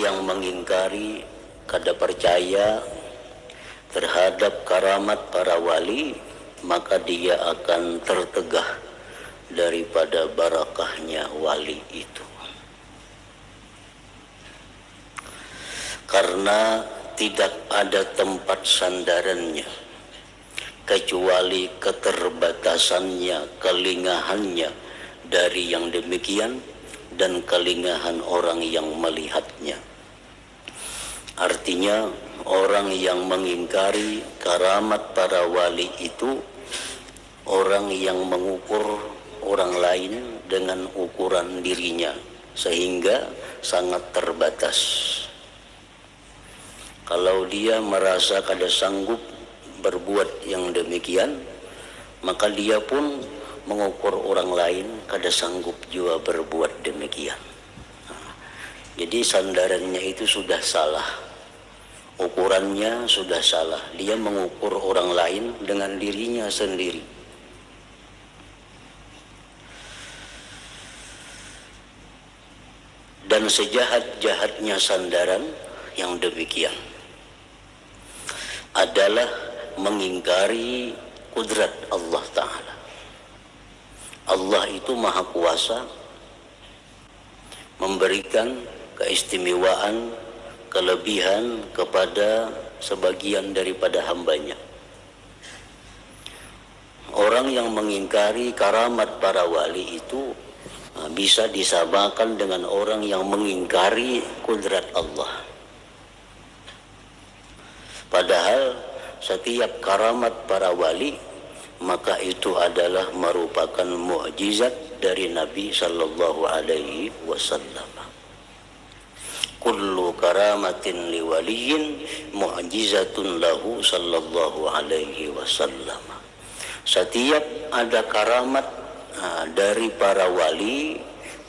yang mengingkari kada percaya terhadap karamat para wali, maka dia akan tertegah daripada barakahnya wali itu. Karena tidak ada tempat sandarannya kecuali keterbatasannya, kelingahannya dari yang demikian dan kelingahan orang yang melihatnya. Artinya orang yang mengingkari karamat para wali itu orang yang mengukur orang lain dengan ukuran dirinya sehingga sangat terbatas. Kalau dia merasa kada sanggup berbuat yang demikian, maka dia pun mengukur orang lain kada sanggup juga berbuat demikian. Jadi sandarannya itu sudah salah, ukurannya sudah salah. Dia mengukur orang lain dengan dirinya sendiri. Dan sejahat-jahatnya sandaran yang demikian adalah mengingkari kudrat Allah Ta'ala. Allah itu maha kuasa memberikan keistimewaan, kelebihan kepada sebagian daripada hambanya. Orang yang mengingkari karamat para wali itu bisa disamakan dengan orang yang mengingkari kudrat Allah. Padahal setiap karamat para wali maka itu adalah merupakan mukjizat dari Nabi sallallahu alaihi wasallam. Kullu karamatin liwaliyin mu'jizatun lahu sallallahu alaihi wasallam. Setiap ada karamat dari para wali,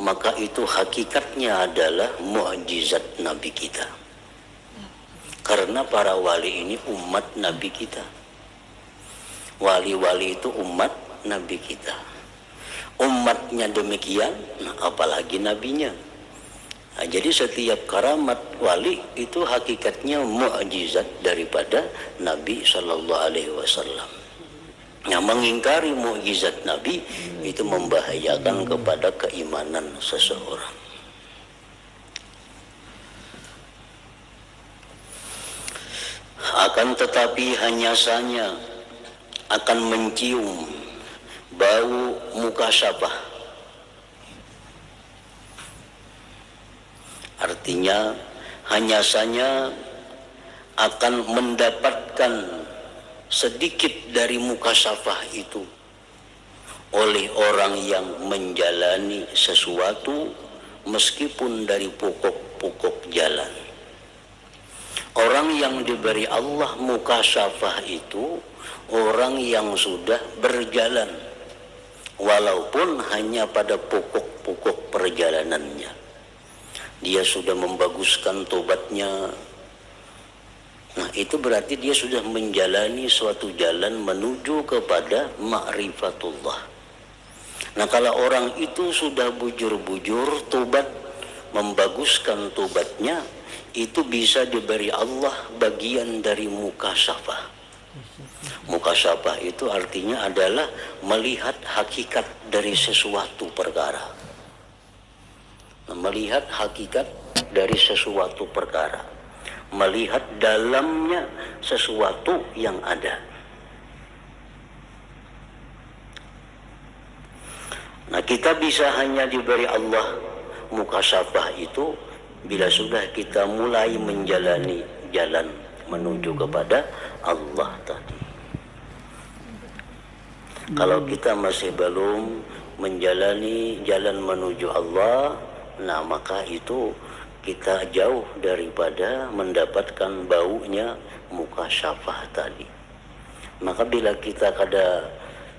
maka itu hakikatnya adalah mukjizat Nabi kita. Karena para wali ini umat Nabi kita. Wali-wali itu umat Nabi kita. Umatnya demikian, apalagi nabinya. Jadi setiap karamat wali itu hakikatnya mukjizat daripada Nabi sallallahu alaihi wasallam. Yang mengingkari mukjizat Nabi itu membahayakan kepada keimanan seseorang. Akan tetapi hanya saja akan mencium bau mukasyafah. Artinya hanya saja akan mendapatkan sedikit dari mukasyafah itu oleh orang yang menjalani sesuatu meskipun dari pokok-pokok jalan. Orang yang diberi Allah mukasyafah itu orang yang sudah berjalan walaupun hanya pada pokok-pokok perjalanannya. Dia sudah membaguskan tobatnya. Nah, itu berarti dia sudah menjalani suatu jalan menuju kepada ma'rifatullah. Nah, kalau orang itu sudah bujur-bujur tobat, membaguskan tobatnya, itu bisa diberi Allah bagian dari mukasyafah. Mukasyafah itu artinya adalah melihat hakikat dari sesuatu perkara. Melihat hakikat dari sesuatu perkara. Melihat dalamnya sesuatu yang ada. Nah, kita bisa hanya diberi Allah mukasyafah itu bila sudah kita mulai menjalani jalan menuju kepada Allah tadi. Kalau kita masih belum menjalani jalan menuju Allah, nah maka itu kita jauh daripada mendapatkan baunya mukasyafah tadi. Maka bila kita kada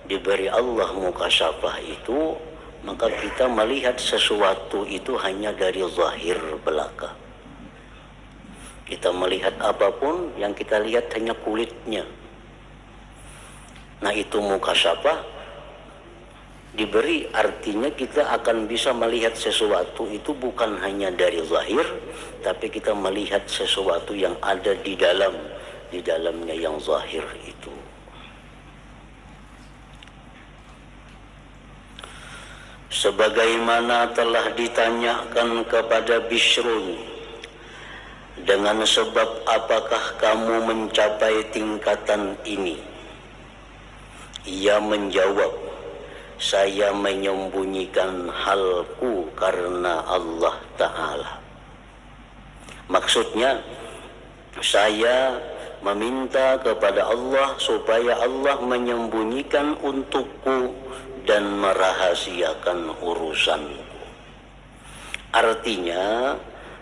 diberi Allah mukasyafah itu, maka kita melihat sesuatu itu hanya dari zahir belaka. Kita melihat apapun yang kita lihat hanya kulitnya. Nah, itu mukasyafah diberi, artinya kita akan bisa melihat sesuatu itu bukan hanya dari zahir, tapi kita melihat sesuatu yang ada di dalamnya yang zahir itu. Sebagaimana telah ditanyakan kepada Bishrun, dengan sebab apakah kamu mencapai tingkatan ini? Ia menjawab, saya menyembunyikan halku karena Allah Ta'ala. Maksudnya, saya meminta kepada Allah supaya Allah menyembunyikan untukku dan merahasiakan urusanku. Artinya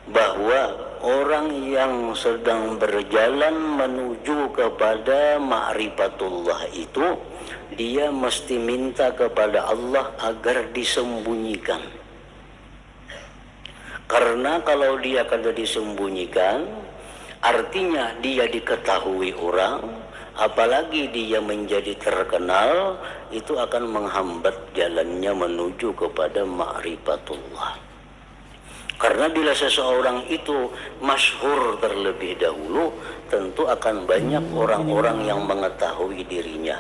bahwa orang yang sedang berjalan menuju kepada ma'rifatullah itu, dia mesti minta kepada Allah agar disembunyikan. Karena kalau dia kada disembunyikan, artinya dia diketahui orang, apalagi dia menjadi terkenal, itu akan menghambat jalannya menuju kepada ma'rifatullah. Karena bila seseorang itu masyhur terlebih dahulu, tentu akan banyak orang-orang yang mengetahui dirinya.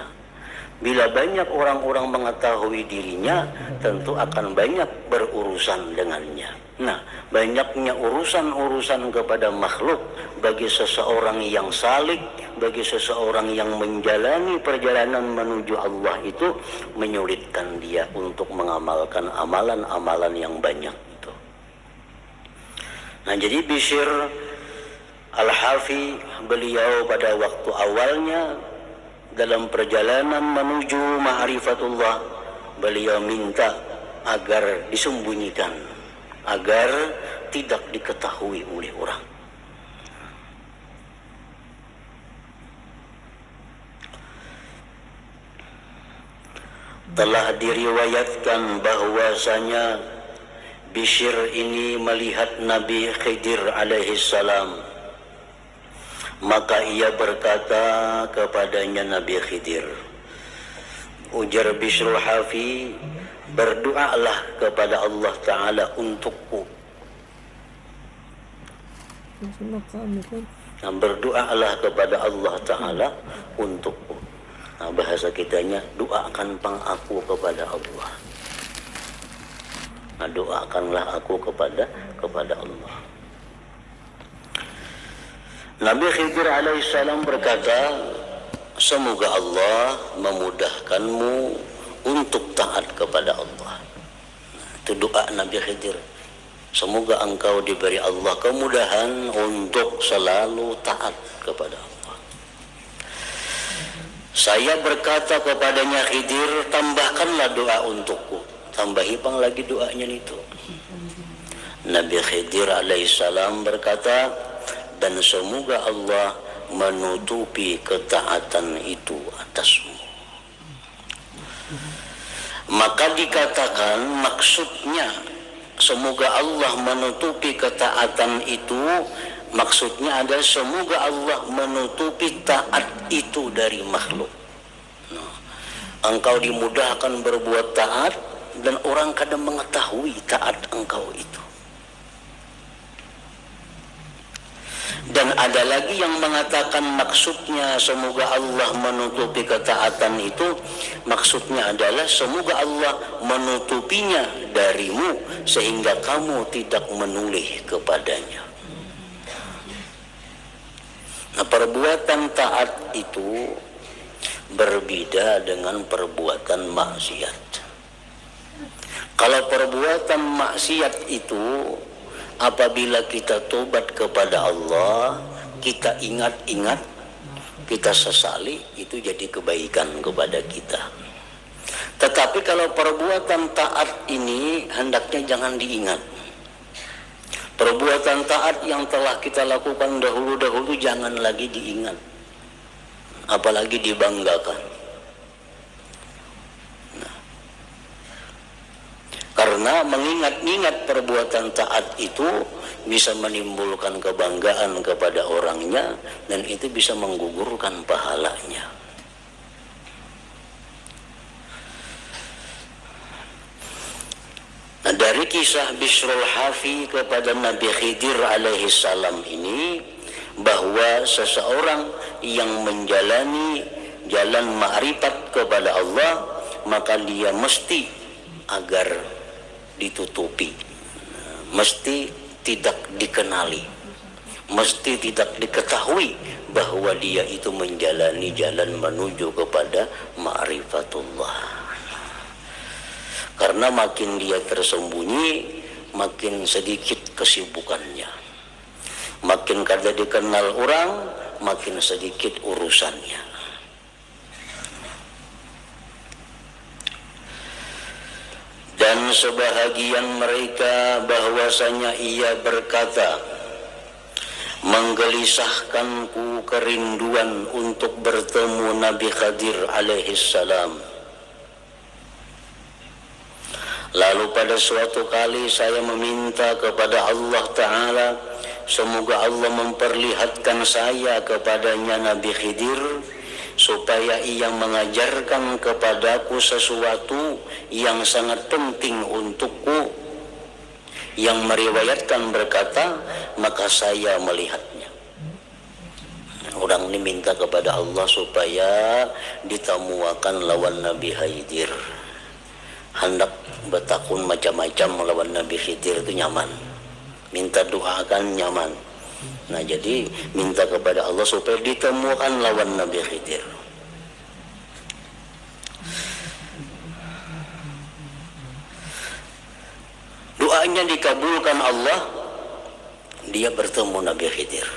Bila banyak orang-orang mengetahui dirinya, tentu akan banyak berurusan dengannya. Nah, banyaknya urusan-urusan kepada makhluk bagi seseorang yang salik, bagi seseorang yang menjalani perjalanan menuju Allah itu menyulitkan dia untuk mengamalkan amalan-amalan yang banyak itu. Nah, jadi Bishr Al-Hafi, beliau pada waktu awalnya dalam perjalanan menuju ma'rifatullah, beliau minta agar disembunyikan, agar tidak diketahui oleh orang. Telah diriwayatkan bahwasanya Bishr ini melihat Nabi Khidir alaihi salam. Maka ia berkata kepadanya Nabi Khidir, ujar Bishr Al-Hafi, berdoalah kepada Allah Ta'ala untukku. Nah, berdoalah kepada Allah Ta'ala untukku. Nah, bahasa kitanya, doakan pang aku kepada Allah. Nah, doakanlah aku kepada Allah. Nabi Khidir alaihissalam berkata, semoga Allah memudahkanmu untuk taat kepada Allah. Nah, itu doa Nabi Khidir. Semoga engkau diberi Allah kemudahan untuk selalu taat kepada Allah. Saya berkata kepadanya, Khidir, tambahkanlah doa untukku. Tambahi pang lagi doanya itu. Nabi Khidir alaihissalam berkata, dan semoga Allah menutupi ketaatan itu atasmu. Maka dikatakan maksudnya semoga Allah menutupi ketaatan itu, maksudnya adalah semoga Allah menutupi taat itu dari makhluk. Nah, engkau dimudahkan berbuat taat dan orang kadang mengetahui taat engkau itu. Dan ada lagi yang mengatakan maksudnya semoga Allah menutupi ketaatan itu, maksudnya adalah semoga Allah menutupinya darimu sehingga kamu tidak menoleh kepadanya. Nah, perbuatan taat itu berbeda dengan perbuatan maksiat. Kalau perbuatan maksiat itu apabila kita tobat kepada Allah, kita ingat-ingat, kita sesali, itu jadi kebaikan kepada kita. Tetapi kalau perbuatan taat ini hendaknya jangan diingat. Perbuatan taat yang telah kita lakukan dahulu-dahulu jangan lagi diingat, apalagi dibanggakan. Karena mengingat-ingat perbuatan taat itu bisa menimbulkan kebanggaan kepada orangnya dan itu bisa menggugurkan pahalanya. Dari kisah Bishrul Hafi kepada Nabi Khidir alaihi salam ini, bahwa seseorang yang menjalani jalan ma'rifat kepada Allah, maka dia mesti agar ditutupi, mesti tidak dikenali, mesti tidak diketahui bahwa dia itu menjalani jalan menuju kepada ma'rifatullah. Karena makin dia tersembunyi, makin sedikit kesibukannya. Makin kada dikenal orang, makin sedikit urusannya. Dan sebahagian mereka bahwasanya ia berkata, menggelisahkanku kerinduan untuk bertemu Nabi Khidir alaihi salam. Lalu pada suatu kali saya meminta kepada Allah Ta'ala, semoga Allah memperlihatkan saya kepadanya Nabi Khidir, supaya ia mengajarkan kepadaku sesuatu yang sangat penting untukku. Yang meriwayatkan berkata, maka saya melihatnya. Orang ini minta kepada Allah supaya ditamuakan lawan Nabi Khidir. Hendak bertakun macam-macam melawan Nabi Khidir itu nyaman, minta doakan nyaman. Nah, jadi minta kepada Allah supaya ditemukan lawan Nabi Khidir. Doanya dikabulkan Allah, dia bertemu Nabi Khidir.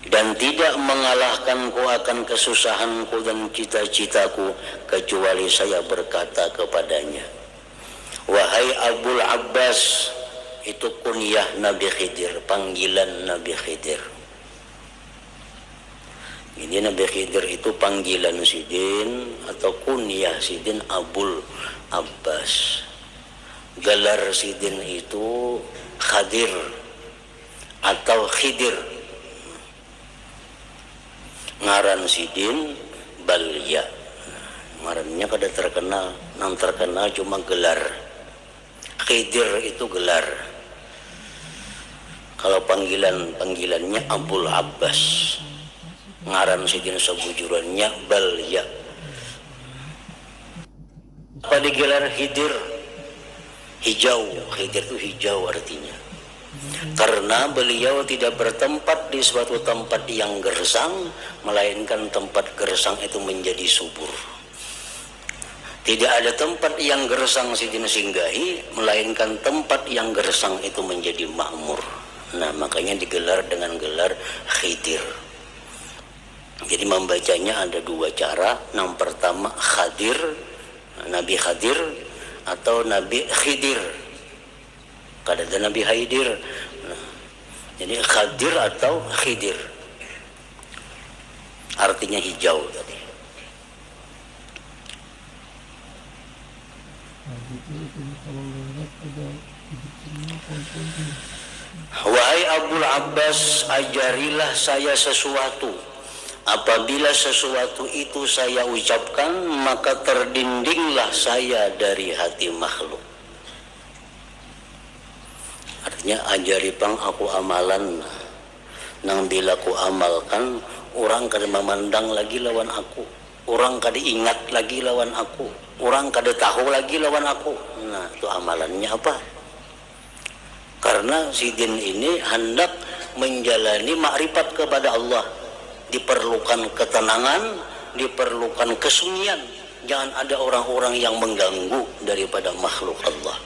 Dan tidak mengalahkanku akan kesusahanku dan cita-citaku, kecuali saya berkata kepadanya, wahai Abul Abbas. Itu kunyah Nabi Khidir, panggilan Nabi Khidir. Ini Nabi Khidir itu panggilan Sidin atau kunyah Sidin Abul Abbas. Gelar Sidin itu Khadir atau Khidir. Ngaran Sidin Balya, ngarannya kada terkenal, yang terkenal cuma gelar. Khidir itu gelar. Kalau panggilannya Abul Abbas, ngaran Sidin sebujurannya Balya. Apa digelar Khidir? Hijau. Khidir itu hijau artinya. Karena beliau tidak bertempat di suatu tempat yang gersang, melainkan tempat gersang itu menjadi subur. Tidak ada tempat yang gersang Sidin singgahi, melainkan tempat yang gersang itu menjadi makmur. Nah, makanya digelar dengan gelar Khidir. Jadi membacanya ada dua cara. Yang pertama Khadir, Nabi Khadir, atau Nabi Khidir. Kada ada Nabi Khidir. Nah, jadi Khadir atau Khidir, artinya hijau tadi. Wahai Abul Abbas, ajarilah saya sesuatu. Apabila sesuatu itu saya ucapkan, maka terdindinglah saya dari hati makhluk. Artinya ajari pang aku amalan, nang bila ku amalkan, orang kada memandang lagi lawan aku, orang kada ingat lagi lawan aku, orang kada tahu lagi lawan aku. Nah, itu amalannya apa? Karena Sidin ini hendak menjalani makrifat kepada Allah, diperlukan ketenangan, diperlukan kesunyian. Jangan ada orang-orang yang mengganggu daripada makhluk Allah.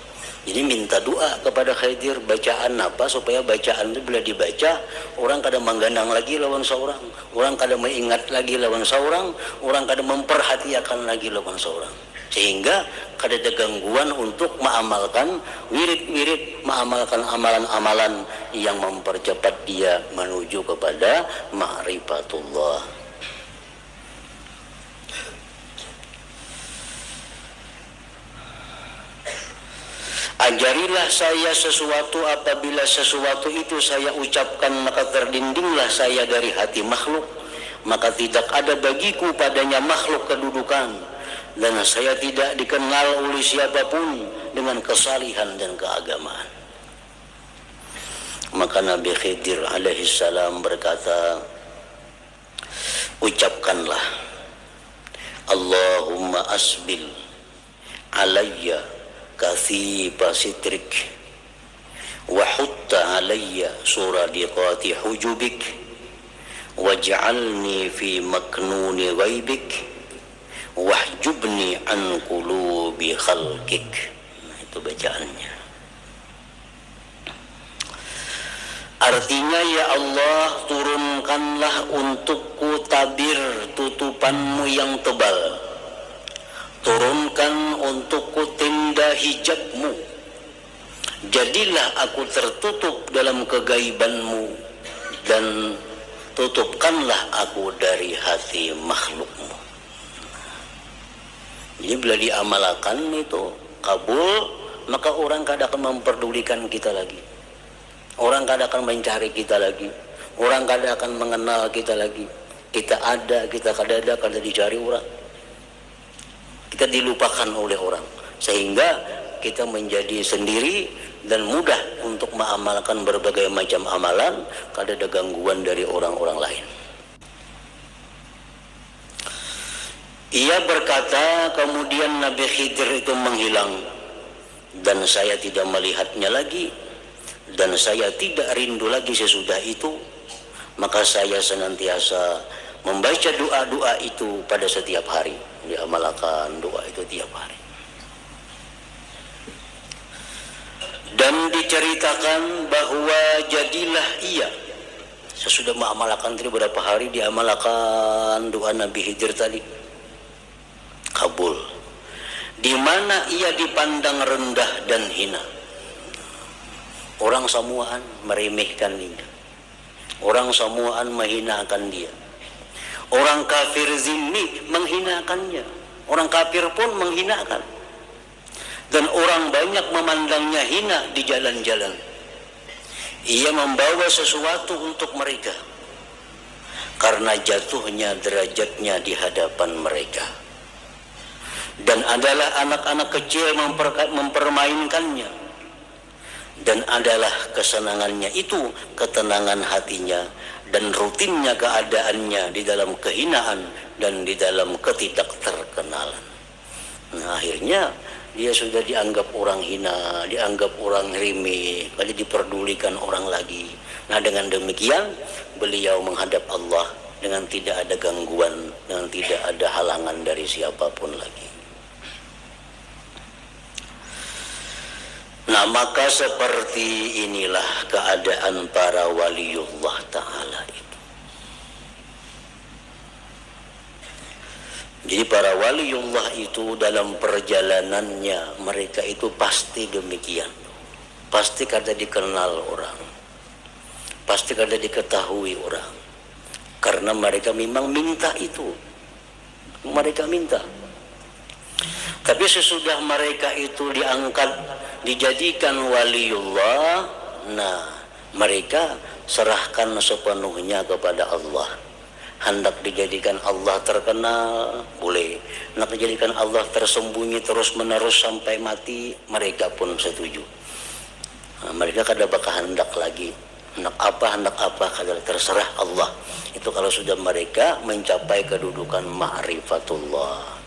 Jadi minta doa kepada Khidir, bacaan apa supaya bacaan itu bila dibaca orang kada menggandang lagi lawan seorang, orang kada mengingat lagi lawan seorang, orang kada memperhatikan lagi lawan seorang, sehingga kada ada gangguan untuk mengamalkan wirid-wirid, mengamalkan amalan-amalan yang mempercepat dia menuju kepada ma'rifatullah. Ajarilah saya sesuatu, apabila sesuatu itu saya ucapkan, maka terdindinglah saya dari hati makhluk. Maka tidak ada bagiku padanya makhluk kedudukan, dan saya tidak dikenal oleh siapapun dengan kesalihan dan keagamaan. Maka Nabi Khidir alaihissalam berkata, ucapkanlah, Allahumma asbil alayya kathiba sitrik wa hutta alayya suradiqati hujubik waj'alni fi maknuni ghaibik wahjubni an qulubi khalqik. Nah, itu bacaannya. Artinya, ya Allah, turunkanlah untukku tabir tutupanmu yang tebal, turunkan untukku tenda hijabmu, jadilah aku tertutup dalam kegaibanmu, dan tutupkanlah aku dari hati makhlukmu. Jadi bila diamalkan itu kabul, maka orang kadang akan memperdulikan kita lagi, orang kadang akan mencari kita lagi, orang kadang akan mengenal kita lagi. Kita ada, kita kadang-kadang kada dicari orang, kita dilupakan oleh orang, sehingga kita menjadi sendiri dan mudah untuk mengamalkan berbagai macam amalan, kada ada gangguan dari orang-orang lain. Ia berkata, kemudian Nabi Khidir itu menghilang, dan saya tidak melihatnya lagi, dan saya tidak rindu lagi sesudah itu. Maka saya senantiasa membaca doa-doa itu pada setiap hari, diamalkan doa itu tiap hari. Dan diceritakan bahwa jadilah ia, sesudah mengamalkan tadi beberapa hari, diamalkan doa Nabi Khidir tadi, kabul. Di mana ia dipandang rendah dan hina, orang semuaan meremehkan dia, orang semuaan menghinakan dia, orang kafir zimmi menghinakannya, orang kafir pun menghinakan, dan orang banyak memandangnya hina di jalan-jalan. Ia membawa sesuatu untuk mereka karena jatuhnya derajatnya di hadapan mereka, dan adalah anak-anak kecil mempermainkannya, dan adalah kesenangannya itu ketenangan hatinya, dan rutinnya keadaannya di dalam kehinaan dan di dalam ketidakterkenalan. Nah, akhirnya dia sudah dianggap orang hina, dianggap orang remeh, kali diperdulikan orang lagi. Nah, dengan demikian beliau menghadap Allah dengan tidak ada gangguan, dengan tidak ada halangan dari siapapun lagi. Nah, maka seperti inilah keadaan para waliullah ta'ala itu. Jadi para waliullah itu dalam perjalanannya mereka itu pasti demikian. Pasti kada dikenal orang, pasti kada diketahui orang, karena mereka memang minta itu, mereka minta. Tapi sesudah mereka itu diangkat, dijadikan waliullah, nah mereka serahkan sepenuhnya kepada Allah. Hendak dijadikan Allah terkenal, boleh. Hendak dijadikan Allah tersembunyi terus menerus sampai mati, mereka pun setuju. Nah, mereka kada bakal hendak lagi. Hendak apa kada, terserah Allah. Itu kalau sudah mereka mencapai kedudukan ma'rifatullah.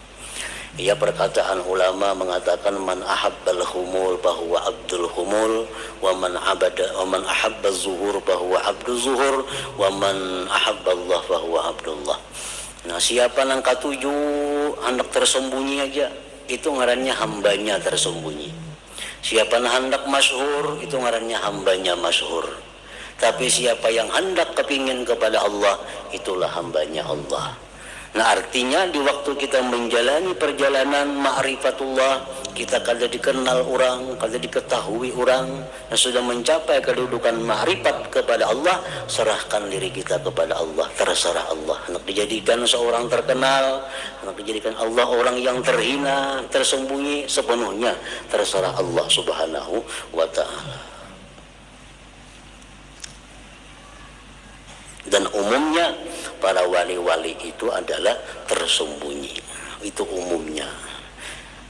Ya, perkataan ulama mengatakan man ahabbal humul bahwa abdul humul, wa man ahabba zuhur bahwa abdul zuhur, wa man ahabba Allah bahwa abdullah. Nah, siapa nang katuju hendak tersembunyi aja, itu ngarannya hambanya tersembunyi. Siapa nang hendak masyhur, itu ngarannya hambanya masyhur. Tapi siapa yang hendak kepingin kepada Allah, itulah hambanya Allah. Nah, artinya di waktu kita menjalani perjalanan ma'rifatullah, kita kada dikenal orang, kada diketahui orang, dan sudah mencapai kedudukan ma'rifat kepada Allah, serahkan diri kita kepada Allah, terserah Allah. Hendak dijadikan seorang terkenal, hendak dijadikan Allah orang yang terhina, tersembunyi, sepenuhnya terserah Allah subhanahu wa ta'ala. Dan umumnya para wali-wali itu adalah tersembunyi. itu umumnya.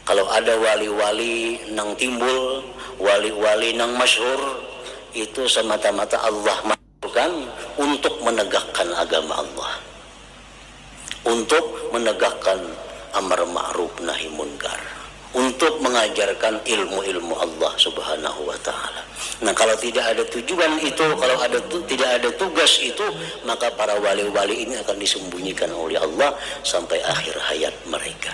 Kalau ada wali-wali nang timbul, wali-wali nang masyhur, itu semata-mata Allah masukkan untuk menegakkan agama Allah, untuk menegakkan amar ma'ruf nahi munkar, untuk mengajarkan ilmu-ilmu Allah Subhanahu wa taala. Nah, kalau tidak ada tujuan itu, kalau tidak ada tugas itu, maka para wali-wali ini akan disembunyikan oleh Allah sampai akhir hayat mereka.